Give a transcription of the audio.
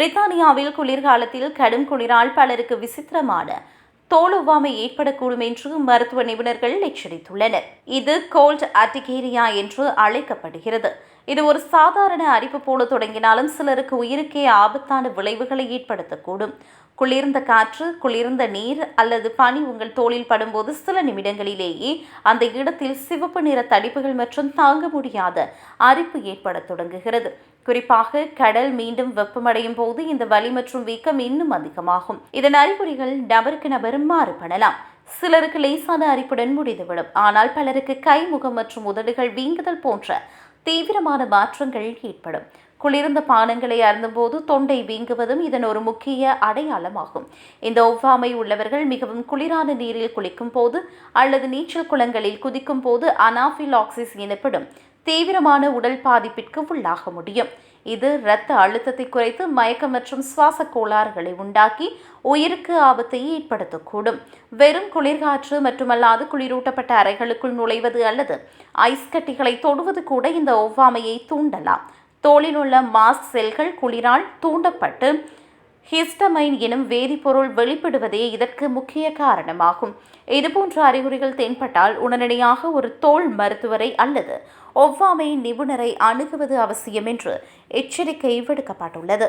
பிரித்தானியாவில் குளிர்காலத்தில் கடும் குளிரால் பலருக்கு விசித்திரமான தோல் ஒவ்வாமை ஏற்படக்கூடும் என்று மருத்துவ நிபுணர்கள் எச்சரித்துள்ளனர். இது கோல்ட் அர்டிகேரியா என்று அழைக்கப்படுகிறது. இது ஒரு சாதாரண அரிப்பு போல தொடங்கினாலும் சிலருக்கு உயிருக்கே ஆபத்தான விளைவுகளை ஏற்படுத்தக்கூடும். குளிர்ந்த காற்று, குளிர்ந்த நீர் அல்லது பனி உங்கள் தோலில் படும்போது சில நிமிடங்களிலேயே அந்த இடத்தில் சிவப்பு நிற தடிப்புகள் மற்றும் தாங்க முடியாத அரிப்பு ஏற்பட தொடங்குகிறது. குறிப்பாக கடல் மீண்டும் வெப்பமடையும் போது இந்த வலி மற்றும் வீக்கம் இன்னும் அதிகமாகும். இதன் அறிகுறிகள் நபருக்கு நபர் மாறுபடலாம். சிலருக்கு லேசான அரிப்புடன் முடிந்துவிடும். ஆனால் பலருக்கு கை, முகம் மற்றும் உதடுகள் வீங்குதல் போன்ற தீவிரமான மாற்றங்கள் ஏற்படும். குளிர்ந்த பானங்களை அருந்தும்போது தொண்டை வீங்குவதும் இதன் ஒரு முக்கிய அடையாளமாகும். இந்த ஒவ்வாமை உள்ளவர்கள் மிகவும் குளிரான நீரில் குளிக்கும் போது அல்லது நீச்சல் குளங்களில் குதிக்கும் போது அனாஃபிலாக்சிஸ் எனப்படும் தீவிரமான உடல் பாதிப்பிற்கு உள்ளாக முடியும். இது இரத்த அழுத்தத்தை குறைத்து மயக்கம் மற்றும் சுவாச கோளாறுகளை உண்டாக்கி உயிருக்கு ஆபத்தை ஏற்படுத்தக்கூடும். வெறும் குளிர்காற்று மட்டுமல்லாது குளிரூட்டப்பட்ட அறைகளுக்குள் நுழைவது அல்லது ஐஸ் கட்டிகளை தொடுவது கூட இந்த ஒவ்வாமையை தூண்டலாம். தோலில் உள்ள மாஸ்ட் செல்கள் குளிரால் தூண்டப்பட்டு ஹிஸ்டமைன் எனும் வேதிப்பொருள் வெளிப்படுவதே இதற்கு முக்கிய காரணமாகும். இதுபோன்ற அறிகுறிகள் தென்பட்டால் உடனடியாக ஒரு தோல் மருத்துவரை அல்லது ஒவ்வாமை நிபுணரை அணுகுவது அவசியம் என்று எச்சரிக்கை விடுக்கப்பட்டுள்ளது.